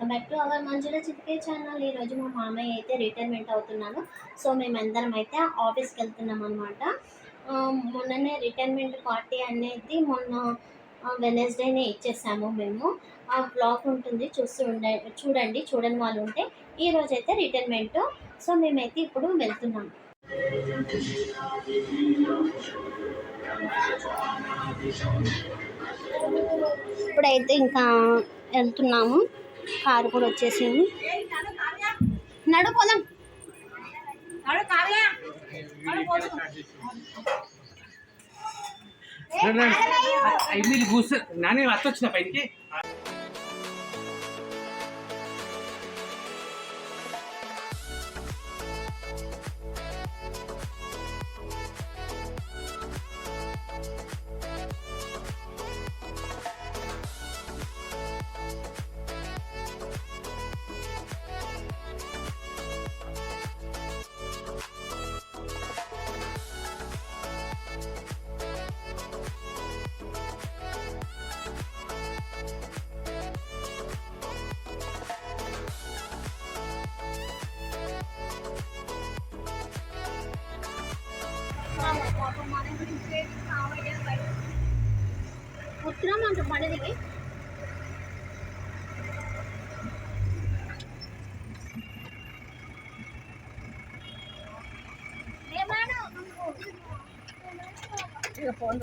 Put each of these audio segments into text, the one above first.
Welcome back to our Manjula Chitike channel. ఈరోజు మా మామయ్య అయితే రిటైర్మెంట్ అవుతున్నాను. సో మేమందరం అయితే ఆఫీస్కి వెళ్తున్నాం అనమాట. మొన్ననే రిటైర్మెంట్ పార్టీ అనేది మొన్న వెనస్డేనే ఇచ్చేసాము మేము. ఆ బ్లాగ్ ఉంటుంది, చూడండి చూడని వాళ్ళు ఉంటే. ఈరోజు అయితే రిటైర్మెంట్. సో మేమైతే ఇప్పుడు వెళ్తున్నాం. ఇప్పుడైతే ఇంకా వెళ్తున్నాము. కారు కూడా వచ్చేసింది. నడుపోదాం. నానే వచ్చిన పైకి ఉత్తరం పడదికి ఫోన్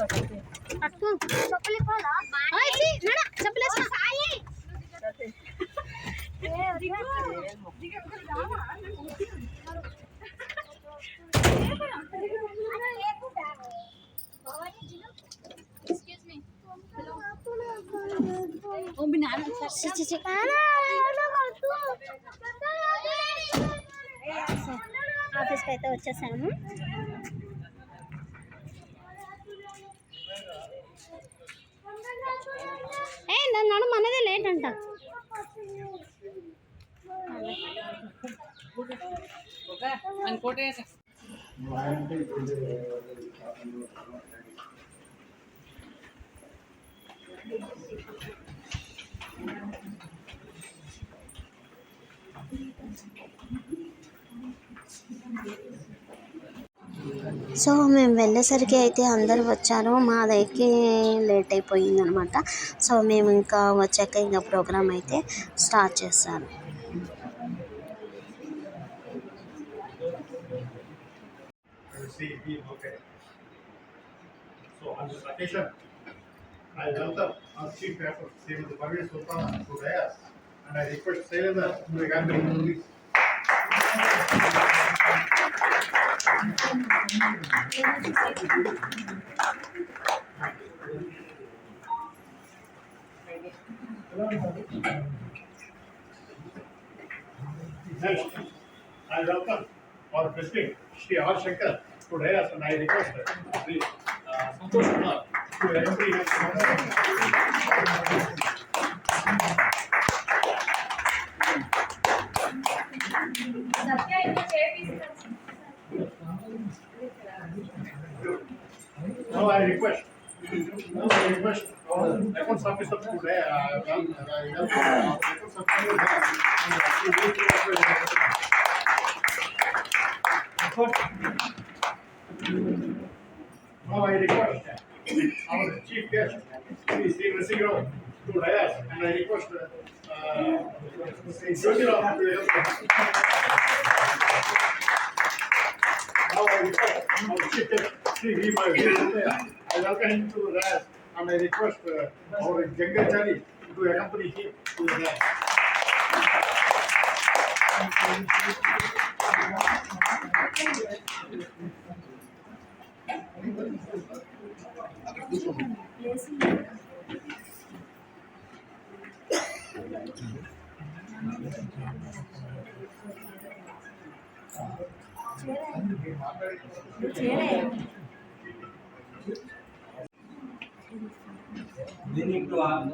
ఆఫీస్కి అయితే వచ్చేసాము. నన్ను మనదే లేట్ అంట. సో మేము వెళ్ళేసరికి అయితే అందరూ వచ్చారు. మా దగ్గరికి లేట్ అయిపోయింది అనమాట. సో మేము ఇంకా వచ్చాక ఇంకా ప్రోగ్రామ్ అయితే స్టార్ట్ చేస్తాను. I welcome our Chief Pastor, Srimati Parveen Sultana, to dais, and I request Shailendra to the gathering, please. Next, I welcome our President, Shri R. Shankar, to dais, and I request Shri Santosh Kumar to the MP. Now I request our accounts officer today. Now I request our chief guest, Sri Rasigaro, to dais, and I request Sri Jyotirao to now I request our chief guest, Sri Vima Veerapaya. I welcome him to the dais, and I request our Jangachari to accompany him to the dais. Good evening to all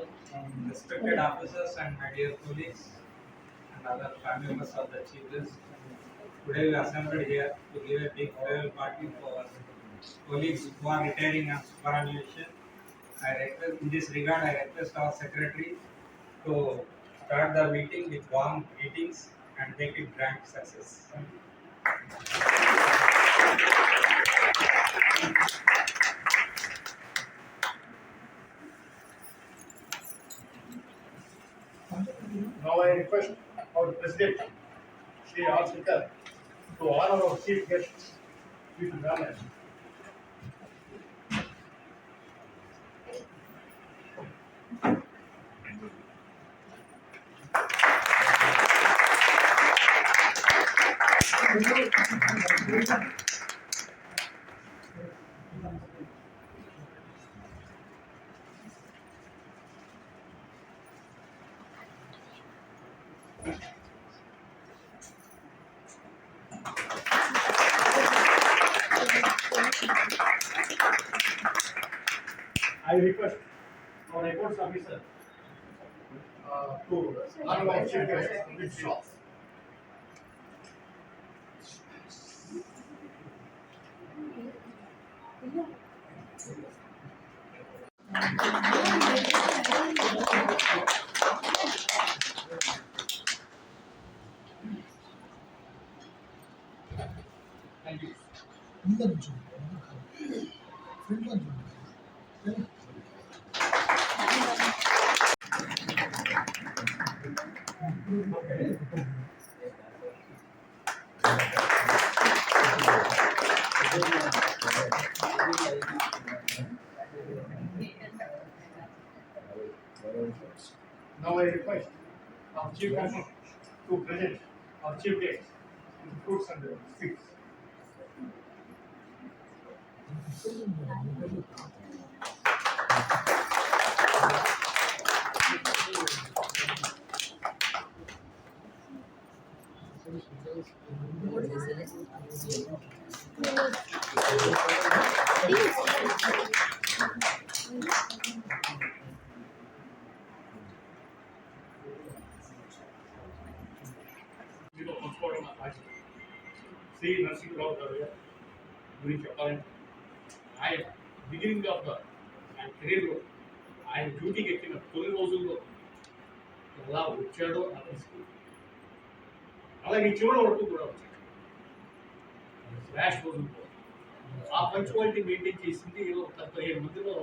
respected officers and my dear colleagues and other family members of the chief guest. Today we are assembled here to give a big farewell party for colleagues who are retiring on superannuation. In this regard, I request our secretary to start the meeting with warm greetings and make it grand success. Now I request our President, Shri R. Shankar, to honor our chief guest with garland. I request our records officer to honor our chief guest with shots. Thank you. ముందర చూడండి ఫ్రంట్లో చూడండి Now I request our chief guest to present our chief guest with fruits and sweets. మీతో పంచుకోవడం నా బాధ్యత. శ్రీ నరసింహరావు గారు గురించి చెప్పాలంటే ఆయన బిగినింగ్ ఆఫ్ ఆయన కెరీర్లో ఆయన డ్యూటీకి ఎక్కిన తొలి రోజుల్లో ఎలా వచ్చాడో అనిపిస్తుంది. అలాగే చివరి వరకు కూడా వచ్చాడు. ర్యాష్ రోజుల్లో ఆ పంచువాలిటీ మెయింటైన్ చేసింది ఒక 17 మందిలో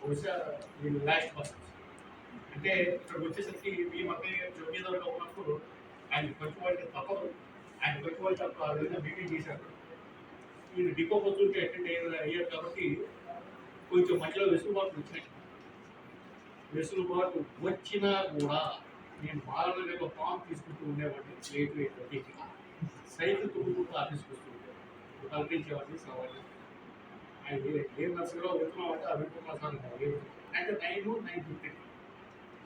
బహుశా వీళ్ళు లాస్ట్ పర్సన్స్. అంటే ఇక్కడికి వచ్చేసరికి మీ మధ్య జోగేదారుగా ఉన్నప్పుడు ఆయన పంచువాలిటీ తప్పదు. ఆయన పంచువాలిటీ తప్ప ఆ విధంగా మెయింటైన్ చేశారు. ఈయన డిపో పొద్దుంటే అటెండ్ అయ్యారు కాబట్టి కొంచెం మధ్యలో వెసులుబాట్లు వచ్చినాయి. వెసులుబాటు వచ్చినా కూడా నేను బాగా ఫామ్ తీసుకుంటూ ఉండేవాడిని. లేట్ లేట్ సైకిల్ తొక్కుకుంటూ ఆఫీస్కి వస్తూ ఉండేవాడు. కల్పించేవాడిని సవాళ్ళు. ఆయన ఏ నర్సులో వెళ్తున్నామంటే ఆ వెళ్తున్నా అంటే 9:50.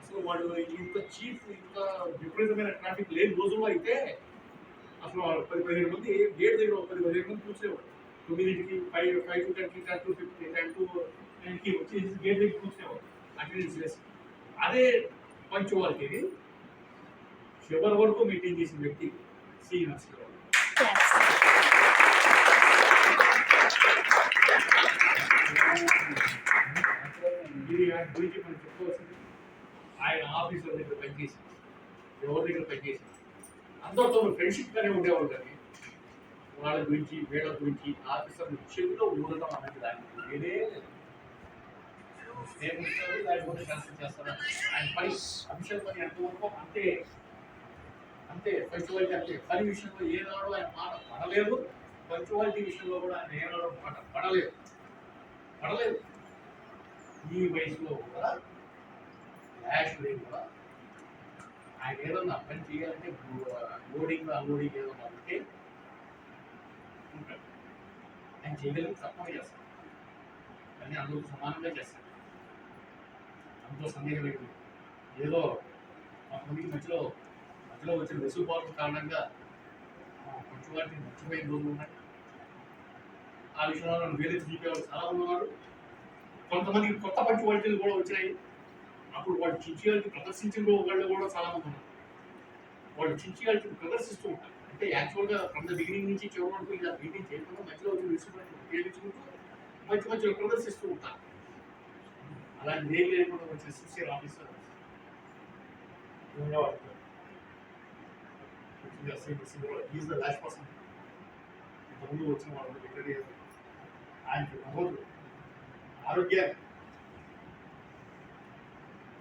అసలు వాడు ఇంత చీఫ్ ఇంత విపరీతమైన ట్రాఫిక్ లేని రోజుల్లో అయితే అసలు 10-15 మంది గేట్ దగ్గర 10-15 మంది కూర్చునేవాడు. 9కి 5 to 10కి 10 to 50 10 to 9కి వచ్చి గేట్ దగ్గర కూర్చునేవాడు అటెండెన్స్ చేసి. అదే పంచువాలిటీ చివరి వరకు మెయింటైన్ చేసిన వ్యక్తి సి నరసింహరావు. ఇది ఆయన గురించి మనం చెప్పుకోవాల్సింది. ఆయన ఆఫీసుల దగ్గర పనిచేసి ఎవరి దగ్గర పనిచేసి అందరితో ఫ్రెండ్షిప్గానే ఉండేవాళ్ళు. కానీ వాళ్ళ గురించి వీళ్ళ గురించి ఆఫీసర్ చెవిలో ఊడటం అనేది దానికి వేరే స్నేహితులు లేకపోతే శాస్త్రం చేస్తారా. ఆయన పని అఫీషియల్ పని ఎంతవరకు అంతే అంతే. పంచువాలిటీ అంతే. పని విషయంలో ఏనాడు ఆయన మాట పడలేదు. పంచువాలిటీ విషయంలో కూడా ఆయన ఏనాడు మాట పడలేదు. ఈ వయసులో కూడా ర్యాష్ లేదు కూడా ఆయన ఏదన్నా పని చేయాలంటే లోడింగ్ అన్లోడింగ్ ఏదన్నా ఉంటే ఉంటాడు. ఆయన చేయగలిగి తక్కువ చేస్తాడు. కానీ అందరూ సమానంగా చేస్తాడు. అందులో సందేహం లేదు. ఏదో కొంతమందికి మధ్యలో వచ్చిన వెసులుబాటు కారణంగా పంచువాటిని మర్చిపోయిన రోజులు ఉన్నాయి. ఆ విషయంలో నన్ను వేరే చూపేవాళ్ళు చాలా ఉన్నారు. కొంతమందికి కొత్త పంచువాలిటీలు కూడా వచ్చినాయి. అప్పుడు వాళ్ళు చించియాలిటీ ప్రదర్శించిన వాళ్ళు కూడా చాలా మంది ఉన్నారు. వాళ్ళు చించియాలిటీ ప్రదర్శిస్తూ ఉంటారు. అంటే యాక్చువల్గా ఫ్రమ్ ద బిగినింగ్ నుంచి చివరి వరకు ఇలా మెయింటైన్ చేయకుండా మధ్యలో వచ్చి వెసులుబాటు ఉపయోగించుకుంటూ మధ్యలో ప్రదర్శిస్తూ ఉంటారు. అలాంటి ఏం లేకుండా వచ్చిన sincere officer is the last person ఇంతకుముందు వచ్చిన వాళ్ళు డిక్లేర్ చేయాలి. ఆయనకి నమోదు ఆరోగ్యాన్ని,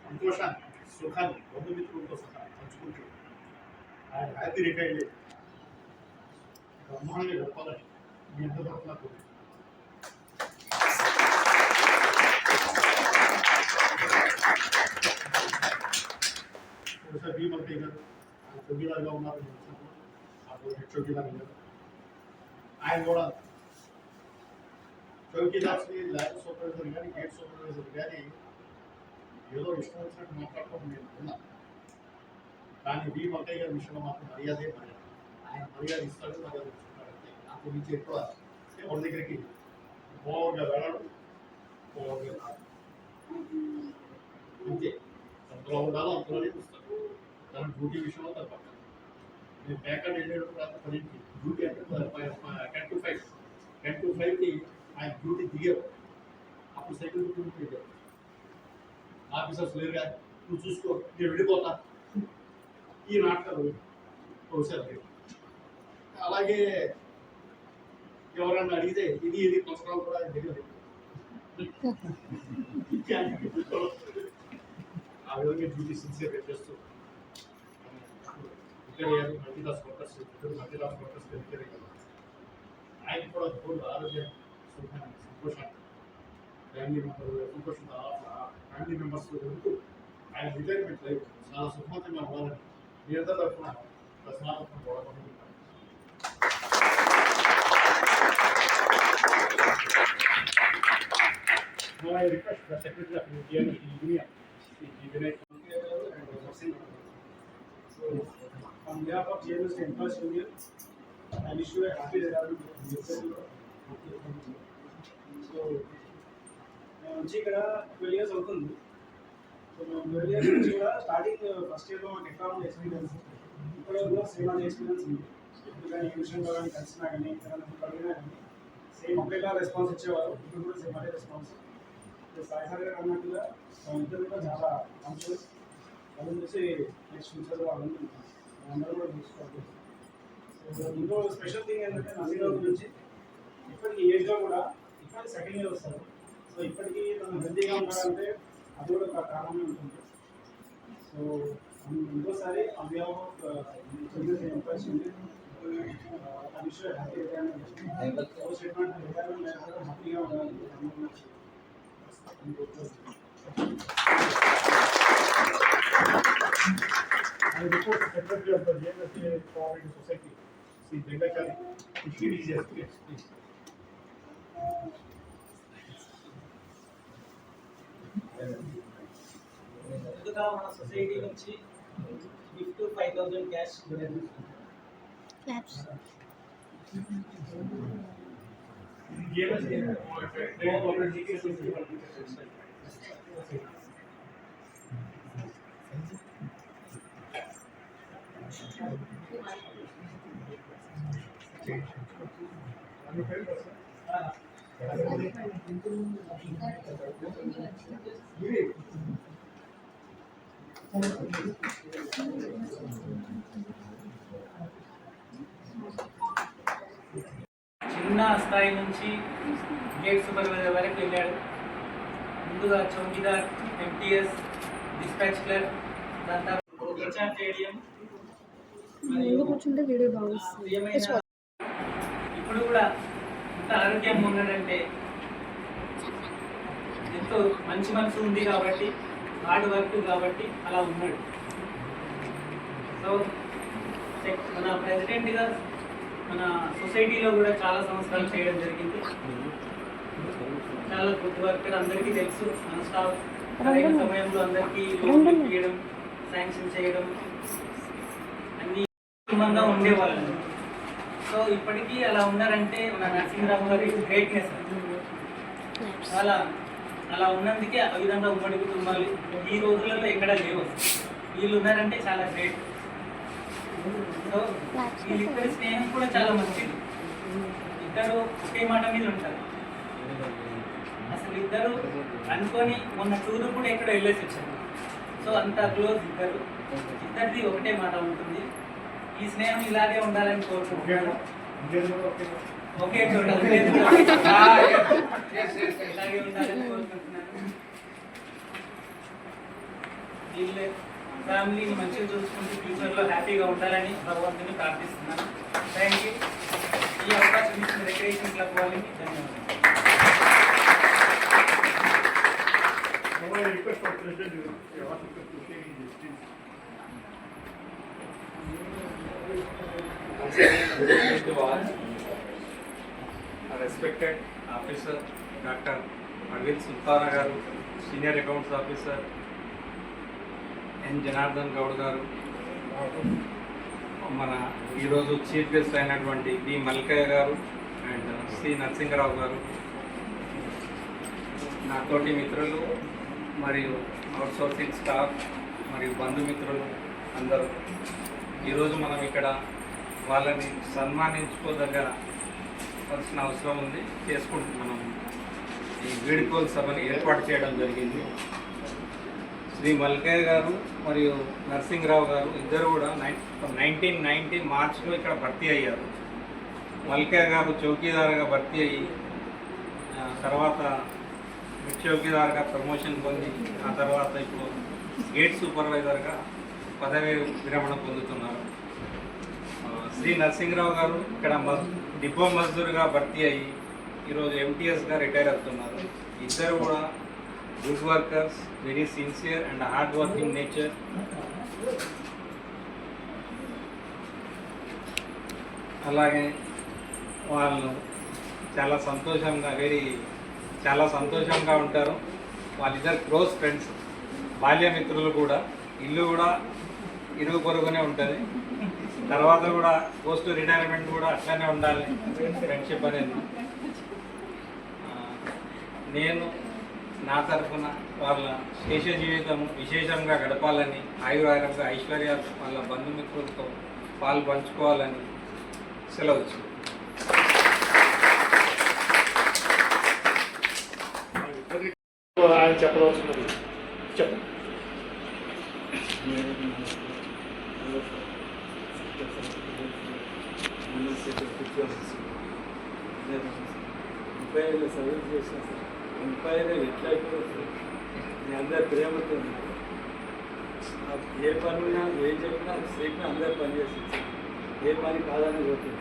సంతోషాన్ని, సుఖాన్ని బంధుమిత్రులతో సహా పంచుకుంటూ ఆయన హ్యాపీ రిటైర్డ్ బ్రహ్మాండంగా గడపాలని మీ అందరూ తరఫున కోరుకుంటున్నాను. ఒకసారి బి మల్కయ్య గారు ఆయన చౌకీదారుగా ఉన్నారు అప్పుడు హెడ్ చౌకీదారు గారు ఆయన కూడా చౌకీదార్స్ని ల్యాబ్ సూపర్వైజర్ కానీ గేట్ సూపర్వైజర్ కానీ ఏదో ఇష్టం వచ్చినట్టు మాట్లాడుకోవడం నేను విన్నా. కానీ బి మల్కయ్య గారి విషయంలో మాత్రం మర్యాదే మర్యాద. ఆయన మర్యాద ఇస్తాడు, మర్యాద ఇస్తున్నాడంటే నాకు నుంచి ఎక్కువ వాళ్ళ దగ్గరికి ఓవర్గా వెళ్ళడం, ఓవర్గా రాదు. అంతే అందులో ఉండాలో అందులోనే చూస్తాను. తన డ్యూటీ విషయంలో తన పక్కన నేను బ్యాకర్డ్ వెళ్ళేటప్పుడు రాత్రి 10కి డ్యూటీ అంటే 10 to 5 10 to 5కి ఆయన డ్యూటీ దిగారు. అప్పుడు సైకిల్ డ్యూటీ ఆఫీసర్స్ లేరుగా, నువ్వు చూసుకో నేను వెళ్ళిపోతా, ఈ నాటకాలు వచ్చారు. అలాగే ఎవరన్నా అడిగితే ఇది పుస్తకాలు కూడా ఆయన దగ్గర ఆ విధంగా డ్యూటీ సిన్సియర్గా చేస్తూ రిటైర్ అయ్యారు. మల్టీదాస్ వర్కర్స్ రిటైర్ అయ్యారు. ఆయన కూడా గోల్డ్ ఆరోగ్యం, సుఖాన్ని, సంతోషాన్ని ఫ్యామిలీ మెంబర్స్ వెళ్తూ ఆయన రిటైర్మెంట్ లైఫ్ చాలా సుఖవంతంగా ఉండాలని మీ అందరి తరఫున ప్రశ్నాత్మకం కోరుకుంటున్నాను. I request the Secretary of Indian Union, Vinay. So, on behalf of JMS Employees Union, I wish you a happy retirement. So, మేము వచ్చి ఇక్కడ 12 years అవుతుంది. సో మేము 12 years నుంచి కూడా స్టార్టింగ్ ఫస్ట్ ఇయర్లో మాకు ఎకనామిక్ ఎక్స్పీరియన్స్, ఇక్కడ కూడా సేమ్ అనే ఎక్స్పీరియన్స్ ఉంది. కానీ ఈ విషయంలో కానీ కలిసినా కానీ ఇక్కడ అడిగినా కానీ సేమ్ ఒకేలా రెస్పాన్స్ ఇచ్చేవారు. ఇప్పుడు కూడా సేమ్ అదే రెస్పాన్స్. సాయి సార్ గారు అన్నట్టుగా ఇద్దరు కూడా చాలా కాన్షియస్. వాళ్ళని చూసి నెక్స్ట్ ఫ్యూచర్లో వాళ్ళని అందరూ కూడా చూసుకోవాలి. సో ఇంకో స్పెషల్ థింగ్ ఏంటంటే నసీరావు గురించి ఇప్పటికి ఏజ్లో కూడా ఇప్పటికి సెకండ్ ఇయర్ వస్తారు. సో ఇప్పటికీ తను హెల్తీగా ఉంటారంటే అది కూడా ఒక కారణమే ఉంటుంది. సో ఇంకోసారి ఎంప్లాయీస్ ఉంది ఆ విషయం హ్యాపీ రిటైర్మెంట్ స్టేట్మెంట్ రిటైర్మెంట్ హ్యాపీగా ఉండాలి. I report to Secretary of the JMSA Cooperative Society, Sri Dengachari, to share his experience, please. ముందుగా మన సొసైటీ నుంచి gift 5,000 cash claps. JMSA Cooperative Society. చిన్న స్థాయి నుంచి గేట్ సూపర్వైజర్ వరకు వెళ్ళాడు. ముందుగా చౌకీదార్, ఎంటీఎస్, డిస్పాచ్ క్లర్క్, దాని తర్వాత హెచ్ఆర్ ఏడిఎం, ఇప్పుడు కూడా ఇంత ఆరోగ్యంగా ఉన్నాడంటే ఎంతో మంచి మనసు ఉంది కాబట్టి, హార్డ్ వర్క్ కాబట్టి అలా ఉన్నాడు. సో మన ప్రెసిడెంట్గా మన సొసైటీలో కూడా చాలా సంవత్సరాలు చేయడం జరిగింది. చాలా గుడ్ వర్క్ అందరికీ తెలుసు. మన స్టాఫ్ సరైన సమయంలో అందరికీ లోన్ ఇప్పించడం, శాంక్షన్ చేయడం అన్ని కుటుంబంగా ఉండేవాళ్ళు. సో ఇప్పటికీ అలా ఉన్నారంటే మన నరసింహరావు గారి గ్రేట్నెస్. అలా ఉన్నందుకే ఆ విధంగా ఉమ్మడి కుటుంబాలు ఈ రోజులలో ఎక్కడ లేవు. వీళ్ళు ఉన్నారంటే చాలా గ్రేట్. సో వీళ్ళిద్దరి స్నేహం కూడా చాలా మంచిది. ఇద్దరు ఒకే మాట మీద ఉంటారు. అసలు ఇద్దరు అనుకొని మొన్న టూర్ కూడా ఎక్కడ వెళ్ళేసి వచ్చారు. సో అంత క్లోజ్ ఇద్దరు, ఇద్దరిది ఒకటే మాట ఉంటుంది. ఈ స్నేహం ఇలాగే ఉండాలని కోరుకుంటున్నాను. ఒకే చోట ఇలాగే ఉండాలని కోరుకుంటున్నాను. వీళ్ళే ఫ్యామిలీని మంచిగా చూసుకుంటూ ఫ్యూచర్లో హ్యాపీగా ఉండాలని భగవంతుని ప్రార్థిస్తున్నాను. Thank you. ఈ అవకాశం ఇచ్చిన రిక్రియేషన్ క్లబ్ వాళ్ళకి ధన్యవాదాలు. Respected officer doctor Arvind Sultana garu, senior accounts officer N Janardhan Goud garu, మన ఈరోజు చీఫ్ గెస్ట్ అయినటువంటి B Malkaiah garu and C Narasimharao గారు, నా తోటి మిత్రులు మరియు అవుట్సోర్సింగ్ స్టాఫ్ మరియు బంధుమిత్రులు అందరూ, ఈరోజు మనం ఇక్కడ వాళ్ళని సన్మానించుకోదగ్గవలసిన అవసరం ఉంది. మనం ఈ వీడ్కోలు సభని ఏర్పాటు చేయడం జరిగింది. శ్రీ మల్కయ్య గారు మరియు నరసింహరావు గారు ఇద్దరు కూడా 1990 మార్చిలో ఇక్కడ భర్తీ అయ్యారు. మల్కయ్య గారు చౌకీదారుగా భర్తీ అయ్యి తర్వాత చౌకీదారుగా ప్రమోషన్ పొంది ఆ తర్వాత ఇప్పుడు గేట్ సూపర్వైజర్గా పదవి విరమణ పొందుతున్నారు. శ్రీ నరసింహరావు గారు ఇక్కడ డిపో మజ్దూర్గా భర్తీ అయ్యి ఈరోజు ఎంటీఎస్గా రిటైర్ అవుతున్నారు. ఇద్దరు కూడా good workers, very sincere and hard working nature. అలాగే వాళ్ళు చాలా సంతోషంగా ఉంటారు. వాళ్ళిద్దరు క్లోజ్ ఫ్రెండ్స్, బాల్యమిత్రులు కూడా. ఇల్లు కూడా ఇరుగు పొరుగునే ఉంటుంది. తర్వాత కూడా పోస్ట్ రిటైర్మెంట్ కూడా అట్లనే ఉండాలి ఫ్రెండ్షిప్ అనేది. నేను నా తరఫున వాళ్ళ శేష జీవితం విశేషంగా గడపాలని, ఆయురారోగ్య ఐశ్వర్య వాళ్ళ బంధుమిత్రులతో పాలు పంచుకోవాలని సెలవు. ఆయన చెప్పవలసినది చెప్పండి. ఎంపైర్లో సర్వీస్ చేసిన సార్. ఎంపైర్ ఎట్లా అయిపోతుంది, మీ అందరి ప్రేమతో ఏ పని ఉన్నా ఏం చెప్పినా స్ట్రీట్ని అందరు పని చేస్తుంది సార్. ఏ పని కాదని పోతుంది.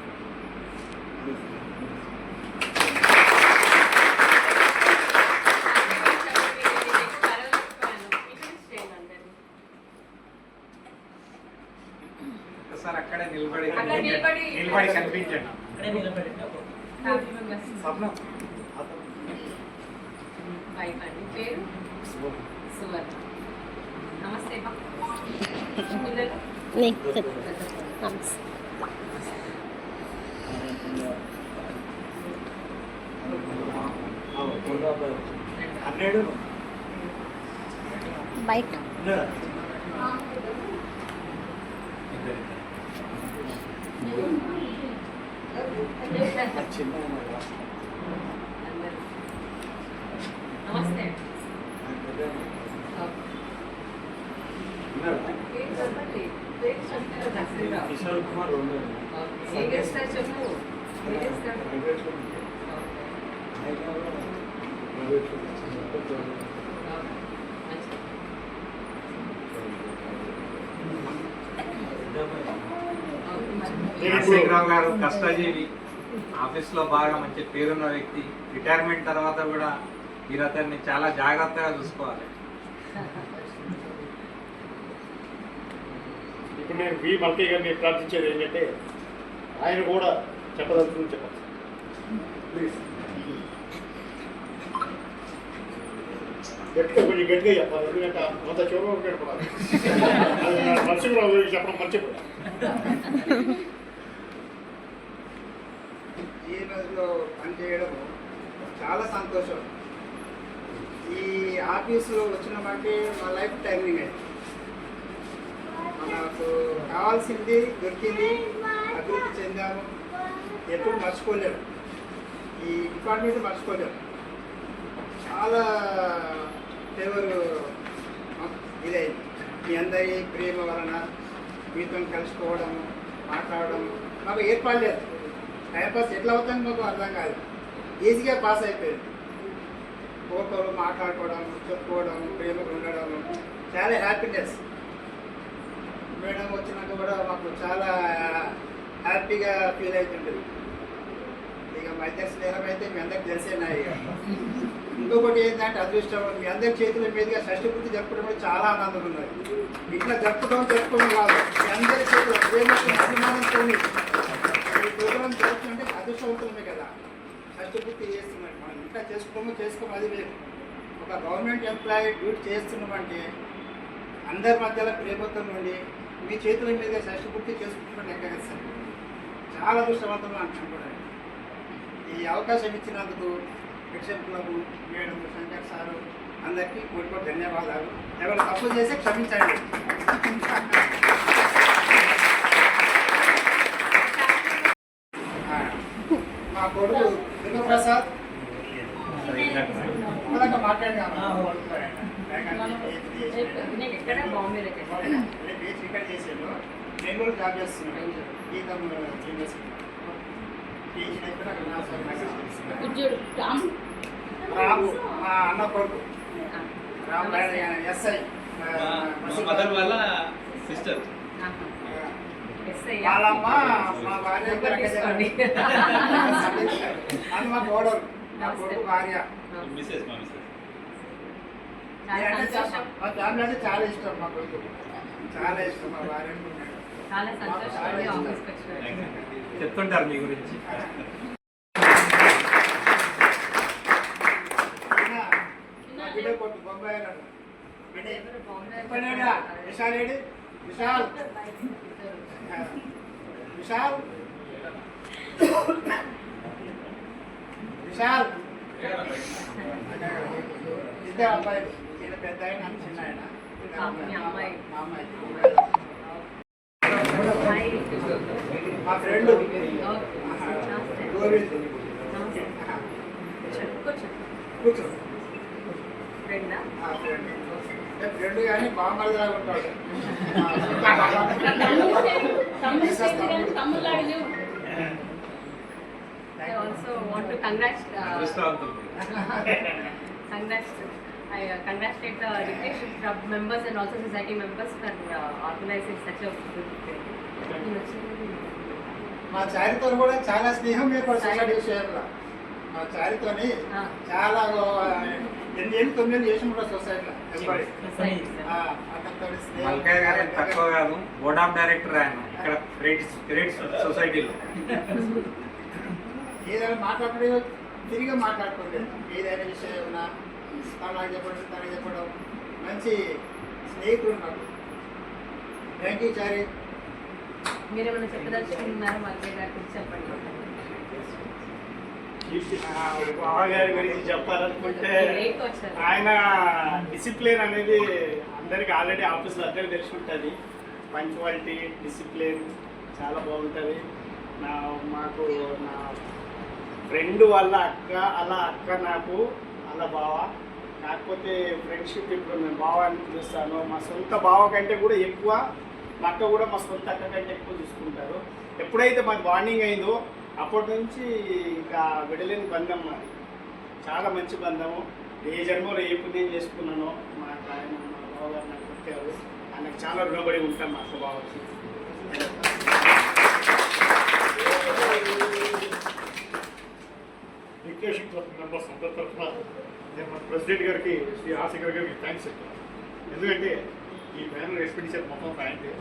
ఒకసారి అక్కడే నిలబడి కనిపించండి. పేరు సువర్ణ. నమస్తే. బయట నమస్తే. కిషోర్ కుమార్ రెండు ఏం చేస్తారు చెప్పు. నరసింహరావు గారు కష్టజీవి, ఆఫీస్లో బాగా మంచి పేరున్న వ్యక్తి. రిటైర్మెంట్ తర్వాత కూడా మీరు అతన్ని చాలా జాగ్రత్తగా చూసుకోవాలి. ఇప్పుడు నేను వి మల్కయ్య గారిని ప్రార్థించేది ఏంటంటే ఆయన కూడా చెప్పదలుచుకుని చెప్పచ్చు. ప్లీజ్ గట్టిగా, కొంచెం గట్టిగా చెప్పాలి. ఎందుకంటే అంత చివరిలో గడపడాలి. నరసింహరావు గురించి చెప్పడం మర్చిపోయాను. ఈ రోజులో పనిచేయడం చాలా సంతోషం. ఈ ఆఫీసులో వచ్చినామంటే మా లైఫ్ టైమింగ్ అయింది. మనకు కావాల్సింది దొరికింది, అభివృద్ధి చెందాము. ఎప్పుడు మర్చిపోలేము, ఈ డిపార్ట్మెంట్ మర్చిపోలేము. చాలా ఫేవర్ ఇదైంది. అందరి ప్రేమ వలన మీతో కలుసుకోవడం మాట్లాడడం మాకు ఏర్పాటు లేదు. టైంపాస్ ఎట్లా అవుతుందో మాకు అర్థం కాదు. ఈజీగా పాస్ అయిపోయింది. ఫోటోలు మాట్లాడుకోవడం, చెప్పుకోవడం, ప్రేమగా ఉండడం చాలా హ్యాపీనెస్. మేడం వచ్చినాక కూడా మాకు చాలా హ్యాపీగా ఫీల్ అవుతుంటుంది. ఇక మధ్య స్నేహం అయితే మీ అందరికి తెలిసేనాయి. ఇక ఇంకొకటి ఏంటంటే అదృష్టం, మీ అందరి చేతుల మీదుగా షష్ఠి పూర్తి జరుపుకోవడం కూడా చాలా ఆనందంగా ఉన్నది. ఇట్లా జరుపుకోవడం కాదు, మీ అందరి చేతుల ప్రేమతో అభిమానంతో ఈ ప్రోగ్రాం జరుపుకుంటే అదృష్టవంతులమే కదా. షష్ఠి పూర్తి చేస్తున్నాం మనం, ఇట్లా చేసుకోము అది లేదు. ఒక గవర్నమెంట్ ఎంప్లాయీ డ్యూటీ చేస్తున్నామంటే అందరి మధ్యలో ప్రేమతో ఉండి మీ చేతుల మీదుగా షష్ఠి పూర్తి చేసుకుంటున్నాం లెక్క కదా సార్. చాలా అదృష్టవంతులు అనుకుంటున్నాను. ఈ అవకాశం ఇచ్చినందుకు fiction club madam, Shankar sir అందరికీ కోటి ధన్యవాదాలు. ఎవరు తప్పు చేస్తే క్షమించండి. మా కొడుకు దుర్గప్రసాద్ ఎక్కడ బాంబేలో ఇక్కడ చేసాను. బెంగళూరు జాబ్ చేస్తున్నాను. గీతం రాము మా అన్న కొడుకు రామ్ ఎస్ఐ మదర్ వాళ్ళ సిస్టర్ వాళ్ళమ్మ మా భార్య అని మా కోడలు, మా కొడుకు భార్య. మిస్సెస్ మా ఫ్యామిలీ అంటే చాలా ఇష్టం. మా కొడుకు చాలా ఇష్టం. మా భార్య చాలా సంతోషం. చెప్తుంటారు మీ గురించి. వీడియో కొట్టు బొంబాయి విశాల్ ఏడి విశాల్ విశాల్ విశాల్ ఇద్దరు అబ్బాయిలు. ఈయన పెద్ద ఆయన, చిన్న ఆయన. మా అమ్మాయి మా ఫ్రెండ్ గోవింద్. కూర్చో. ఫ్రెండ్ కానీ బామ్మడిలాగా ఉంటాడు. I also want to congratulate the Dictation Club members and also society members for organizing such a good event. మా చారితో కూడా చాలా స్నేహం ఏర్పడుతుంది విషయంలో. మా చారితోని చాలా 8-9 చేసి కూడా సొసైటీలో మల్కాయ్ గారు తక్కువ కాదు, బోర్డ్ ఆఫ్ డైరెక్టర్ ఆయన ఇక్కడ క్రెడిట్స్ సొసైటీలో. ఏదైనా మాట్లాడే తిరిగి మాట్లాడుకోండి. ఏదైనా విషయం ఏమన్నా తనకు చెప్పడం మంచి స్నేహితులు నాకు. థ్యాంక్ యూ చారి. మీరేమైనా చెప్పదలుచుకుంటున్నారా మల్కాయ్ గారి గురించి చెప్పండి. బావగారి గురించి చెప్పాలనుకుంటే ఆయన డిసిప్లిన్ అనేది అందరికి ఆల్రెడీ ఆఫీస్లో అందరికీ తెలిసి ఉంటుంది. పంక్చువాలిటీ, డిసిప్లిన్ చాలా బాగుంటుంది. మాకు నా ఫ్రెండ్ వాళ్ళ అక్క, అలా అక్క నాకు అలా బావ. కాకపోతే ఫ్రెండ్షిప్ ఇప్పుడు నేను బావ అని పిలుస్తాను. మా సొంత బావ కంటే కూడా ఎక్కువ మా అక్క కూడా మా సొంత అక్క కంటే ఎక్కువ చూసుకుంటారు. ఎప్పుడైతే మాకు బాండింగ్ అయిందో అప్పటి నుంచి ఇంకా విడలేని బంధం మాది. చాలా మంచి బంధము. ఏ జన్మలో ఏ పుణ్యం చేసుకున్నానో మా ఆయన మా బావగారు నాకు పుట్టారు. ఆయనకు చాలా రుణపడి ఉంటాం మా అక్క బావకి. డిక్టేషన్ క్లబ్ మెంబర్స్ అందరి తరఫున నేను మన ప్రెసిడెంట్ గారికి శ్రీ ఆశేఖర్ గారికి థ్యాంక్స్ చెప్తాను. ఎందుకంటే ఈ బ్యానర్ ఎక్స్పెండిచర్ మొత్తం ఆయనకే,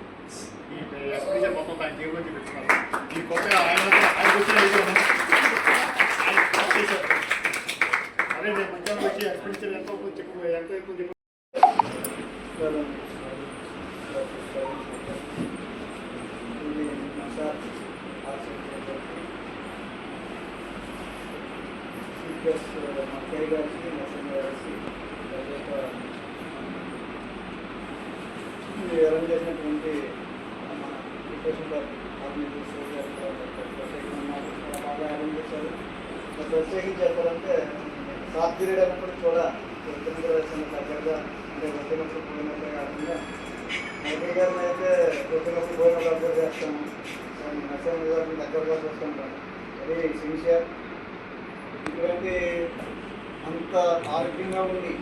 ఈ ఎక్స్పెండిచర్ మొత్తం ఆయన జీవనం పెట్టుకున్నారు. ఈ కొత్త ఆయన వచ్చిన అదే నేను మధ్యాహ్నం వచ్చి ఎక్స్పెండిచర్ ఎంతో ఎక్కువ అరేంజ్ చేసినటువంటి మన డిప్రెషన్ బాగా అరేంజ్ చేశారు. ప్రత్యేకించి చెప్పాలంటే సాఫ్ పీరియడ్ అయినప్పటికీ కూడా దగ్గరగా అంటే వద్దనప్పుడు పోయినట్లే కాకుండా నైట్ గారిని అయితే కొద్దిగా భోజనం అబ్జర్వ్ చేస్తాను. నరసింహ గారిని దగ్గరగా చూస్తుంటాను. Very sincere. ఇటువంటి అంత ఆరోగ్యంగా ఉండి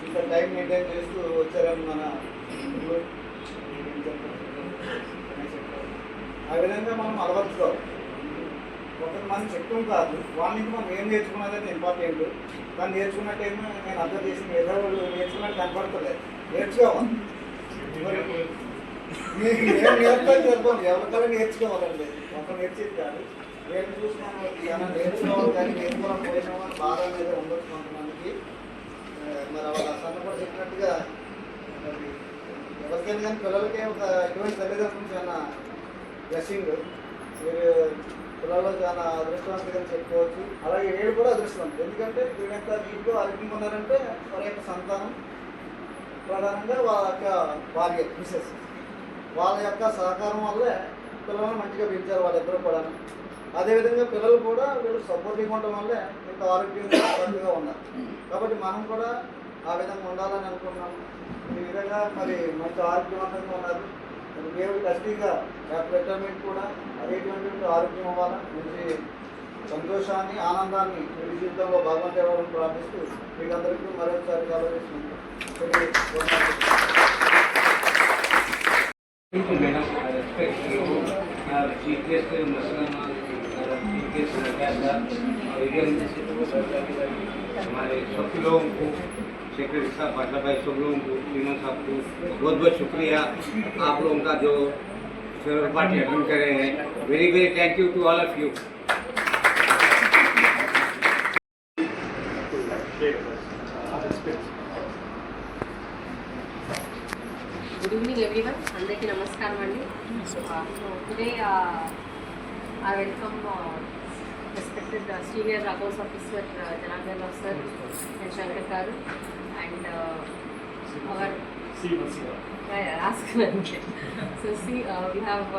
ఇంత టైం మెయింటైన్ చేస్తూ వచ్చారని మన ఆ విధంగా మనం అలవర్చుకోవాలి. ఒకటి మనం చెప్తాం కాదు, వాళ్ళ నుంచి మనం ఏం నేర్చుకున్నది ఇంపార్టెంట్. కానీ నేర్చుకున్నట్టేమో నేను అర్థం చేసిన ఏదో నేర్చుకున్నట్టు కనపడతలేదు. నేర్చుకోవాలి. మీకు ఏం నేర్చుకోవాలి చెప్పండి, ఎవరికైనా నేర్చుకోవాలండి. ఒక నేర్చేది కాదు. నేను చూసినాను చాలా నేర్చుకోవాలి, కానీ నేర్చుకోవడం పోయినామో అని బాధ అనేది ఉండొచ్చు కొంతమందికి. మరి వాళ్ళ సన్నపడి చెప్పినట్టుగా మరి ఎవరికైనా కానీ పిల్లలకే ఒక ఇటువంటి తల్లిదండ్రులు చాలా బ్లెస్సింగ్. మీరు పిల్లలు చాలా అదృష్టవంతులుగా చెప్పుకోవచ్చు. అలాగే వీళ్ళు కూడా అదృష్టవంతులు. ఎందుకంటే వీళ్ళంతా వీళ్ళు ఆరోగ్యంగా ఉన్నారంటే వారి యొక్క సంతానం, ప్రధానంగా వాళ్ళ యొక్క భార్య మిసెస్, వాళ్ళ యొక్క సహకారం వల్లే పిల్లలను మంచిగా పెంచారు వాళ్ళిద్దరూ కూడా. అదేవిధంగా పిల్లలు కూడా వీళ్ళు సపోర్టింగ్ ఉండడం వల్లే ఇంత ఆరోగ్యంగా ఆరోగ్యంగా ఉన్నారు. కాబట్టి మనం కూడా ఆ విధంగా ఉండాలని అనుకున్నాము. ఈ విధంగా మరి మంచి ఆరోగ్యవంతంగా ఉన్నారు. దేవుడు ఖచ్చితంగా రిటైర్మెంట్ కూడా అదేటువంటి ఆరోగ్యం అవ్వాలా, మంచి సంతోషాన్ని ఆనందాన్ని మీ జీవితంలో భాగవంతవాలని ప్రార్థిస్తూ మీకు అందరికీ మరొకసారి ఆలోచిస్తున్నాను. Madam, I respect you, Chief Guest Chief Guest हमारे सब लोगों को, सेक्रेटरी साहब मतलब भाई सब लोगों को, तीनों साहब को बहुत बहुत शुक्रिया। आप लोगों का जो फेवरेट पार्टी अटेंड कर रहे हैं, very very thank you to all of you. Good evening everyone. అందరికీ నమస్కారం అండి. Today I welcome respected senior accounts officer Janardhan Rao sir and Shankar garu and our ask so see we have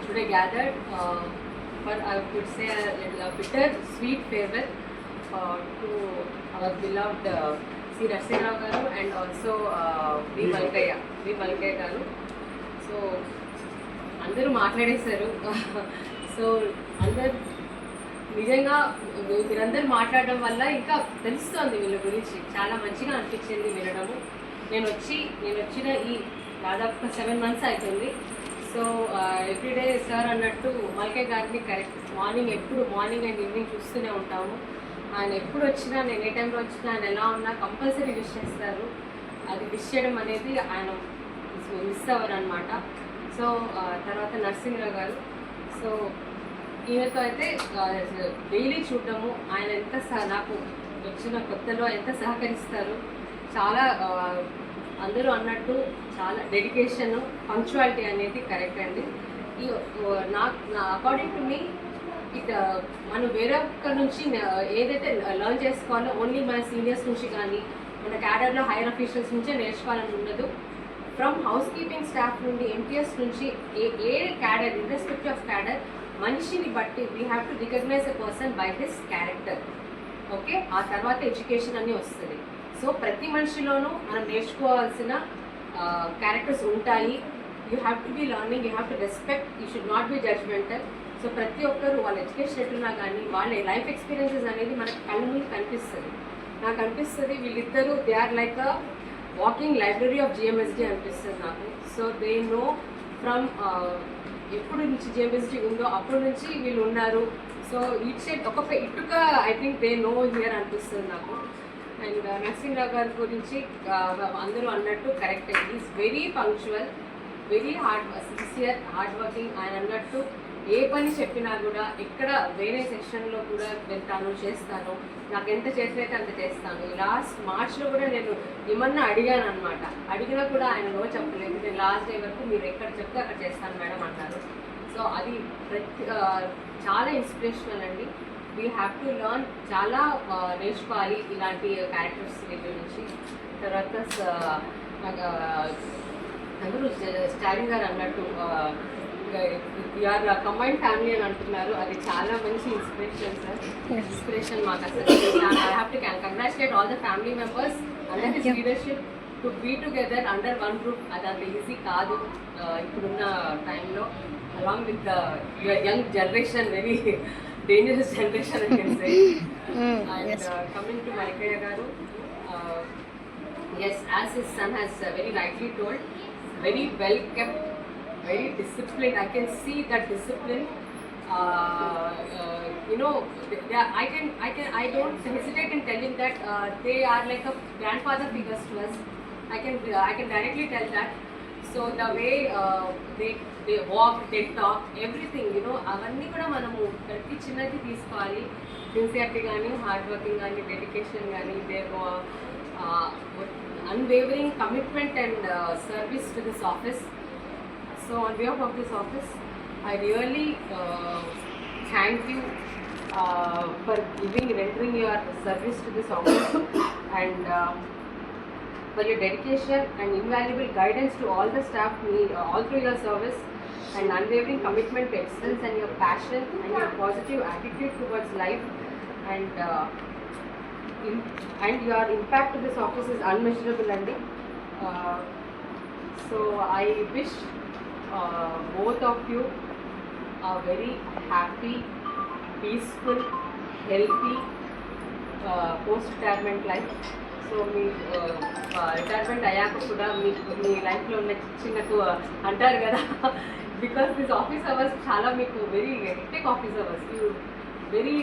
today gathered for I would say a bitter sweet farewell to our beloved C. Narsingh Rao garu and also V. Malkaya garu. So అందరూ మాట్లాడేశారు. So అందరు నిజంగా మీరందరూ మాట్లాడడం వల్ల ఇంకా తెలుస్తుంది వీళ్ళ గురించి. చాలా మంచిగా అనిపించింది వినడము. నేను వచ్చిన ఈ దాదాపు 7 months అవుతుంది. సో ఎవ్రీడే సార్ అన్నట్టు మల్కయ్య గారిని కరెక్ట్ ఎప్పుడు మార్నింగ్ అండ్ ఈవినింగ్ చూస్తూనే ఉంటాము. ఆయన ఎప్పుడు వచ్చినా, నేను ఏ టైంలో వచ్చినా, ఆయన ఎలా ఉన్నా కంపల్సరీ విష్ చేస్తారు. అది విష్ చేయడం అనేది ఆయన మిస్ అవ్వరు అనమాట. సో తర్వాత నరసింహరావు గారు, సో ఈయనతో అయితే డైలీ చూడటము, ఆయన ఎంత నాకు వచ్చిన కొత్తలో ఎంత సహకరిస్తారు. చాలా అందరూ అన్నట్టు చాలా డెడికేషన్, పంక్చువాలిటీ అనేది కరెక్ట్ అండి. ఈ నా అకార్డింగ్ టు మీ మనం వేరే ఒక్క నుంచి ఏదైతే లర్న్ చేసుకోవాలో ఓన్లీ మన సీనియర్స్ నుంచి కానీ మన క్యాడర్లో హైయర్ అఫీషియల్స్ నుంచే నేర్చుకోవాలని ఉండదు. ఫ్రమ్ హౌస్ కీపింగ్ స్టాఫ్ నుండి ఎంటీఎస్ నుంచి ఏ క్యాడర్ ఇర్రెస్పెక్టివ్ ఆఫ్ క్యాడర్ మనిషిని బట్టి we have to recognise a person by his character. Okay, ఆ తర్వాత ఎడ్యుకేషన్ అన్నీ వస్తుంది. సో ప్రతి మనిషిలోనూ మనం నేర్చుకోవాల్సిన క్యారెక్టర్స్ ఉంటాయి. You have to be learning, you have to respect, you should not be judgemental. So ప్రతి ఒక్కరు వాళ్ళ ఎడ్యుకేషన్ ఎట్లున్నా కానీ వాళ్ళ లైఫ్ ఎక్స్పీరియన్సెస్ అనేది మనకు కళ్ళ ముందు కనిపిస్తుంది. నాకు అనిపిస్తుంది వీళ్ళిద్దరూ they are like a walking library of GMSD అనిపిస్తుంది నాకు. సో దే నో ఫ్రమ్ ఎప్పుడు నుంచి జిఎంఎస్డి ఉందో అప్పటి నుంచి వీళ్ళు ఉన్నారు. సో ఈచ్ ఒక్కొక్క ఇటుక I think they know here అనిపిస్తుంది నాకు. అండ్ నరసింహరావు గారి గురించి అందరూ అన్నట్టు correct, is very punctual, very sincere, hard working. ఆయన అన్నట్టు ఏ పని చెప్పినా కూడా ఎక్కడ వేరే సెక్షన్లో కూడా వెళ్తాను, చేస్తాను, నాకు ఎంత చేసినైతే అంత చేస్తాను. లాస్ట్ మార్చ్లో కూడా నేను ఏమన్నా అడిగాను అనమాట. అడిగినా కూడా ఆయన నో చెప్పలేదు. నేను లాస్ట్ డే వరకు మీరు ఎక్కడ చెప్తే అక్కడ చేస్తాను మేడం అన్నారు. సో అది చాలా ఇన్స్పిరేషనల్ అండి. వీ హ్యావ్ టు లర్న్, చాలా నేర్చుకోవాలి ఇలాంటి క్యారెక్టర్స్ దగ్గర నుంచి. తర్వాత అందరూ స్టాలిన్ గారు అన్నట్టు యూఆర్ కంబైన్డ్ ఫ్యామిలీ అని అంటున్నారు. అది చాలా మంచి ఇన్స్పిరేషన్ సార్, ఇన్స్పిరేషన్ మాకు అసలు. I have to congratulate all the family members under his leadership to to be together under one roof అది అంత ఈజీ కాదు ఇప్పుడున్న టైంలో along with your young generation very dangerous generation I can say. And coming to Malikaya Garu, yes, as his son has very rightly told, very well kept, very disciplined. I can see that discipline. You know, I don't hesitate in telling that they are like a grandfather figures to us. I can directly tell that. So the way they walk, they talk, everything, you know, అవన్నీ కూడా మనము ప్రతి చిన్నది తీసుకోవాలి. Sincerity కానీ, hard working కానీ, dedication కానీ, there unwavering commitment and service to this office. So on behalf of this office, I really thank you for rendering your service to this office and for your dedication and invaluable guidance to all the staff all through your service, and unwavering commitment to excellence, and your passion and your positive attitude towards life, and your impact to this office is unmeasurable. So I wish both of you a very happy, peaceful, healthy post-retirement life. So మీ retirement అయ్యాక కూడా మీ లైఫ్లో ఉన్న చిన్నకు అంటారు కదా, because this office hours చాలా మీకు very hectic office hours. You very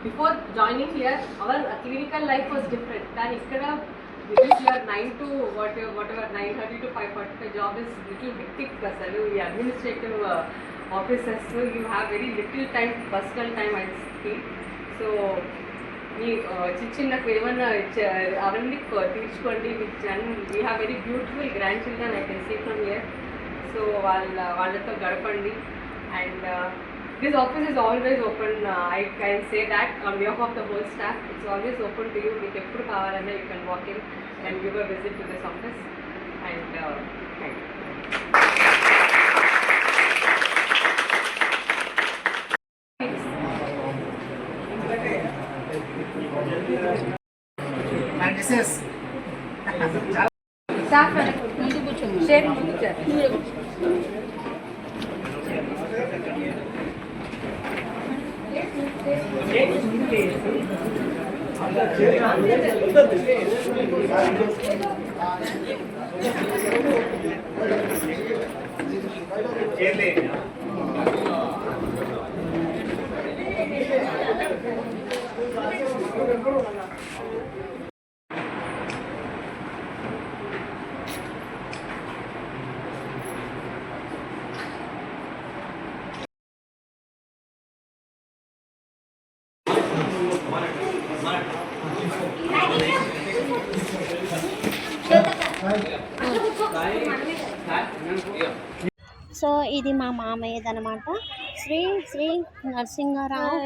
before joining here our clinical life was different, కానీ ఇక్కడ this your 9 to whatever 9:30 to 5:45 job is little hectic అసలు. ఈ administrative officers you have very little time, personal time I feel. So మీ చిన్నకు ఏమన్నా అవన్నీ తీర్చుకోండి. We have very beautiful grandchildren I can see from here. So వాళ్ళతో గడపండి. And this office is always open. I can say that on behalf of the whole staff, it's always open to you. మీకు ఎప్పుడు కావాలన్నా you can walk in and give a visit to this office. And thank staff ముందు కూర్చోండి, chair కూర్చోండి. So ఇది మా మామయ్యది అనమాట. Shri Narasimharao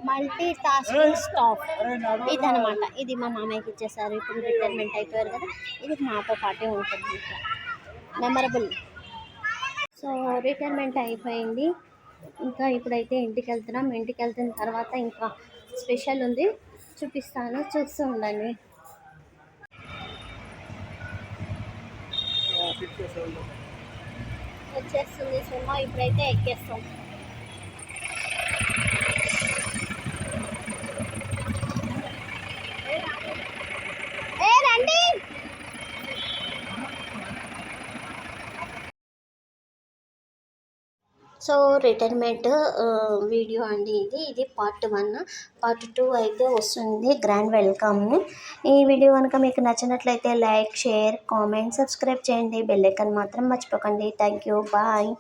multi tasking staff ఇదనమాట. ఇది మా మామయ్యకి ఇచ్చేసారు. ఇప్పుడు రిటైర్మెంట్ అయిపోయారు కదా, ఇది మాతో పాటే ఉంటుంది. ఇంకా మెమరబుల్. సో రిటైర్మెంట్ అయిపోయింది. ఇంకా ఇప్పుడైతే ఇంటికి వెళ్తున్నాం. ఇంటికి వెళ్తున్న తర్వాత ఇంకా స్పెషల్ ఉంది, చూపిస్తాను, చూస్తూ ఉండండి. వచ్చేస్తుంది సినిమా, ఇప్పుడైతే ఎక్కేస్తాం. రండి. సో రిటైర్మెంట్ వీడియో అండి ఇది పార్ట్ 1. పార్ట్ 2 అయితే వస్తుంది, గ్రాండ్ వెల్కమ్. ఈ వీడియో కనుక మీకు నచ్చినట్లయితే లైక్, షేర్, కామెంట్, సబ్స్క్రైబ్ చేయండి. బెల్ ఐకాన్ మాత్రం మర్చిపోకండి. Thank you, bye.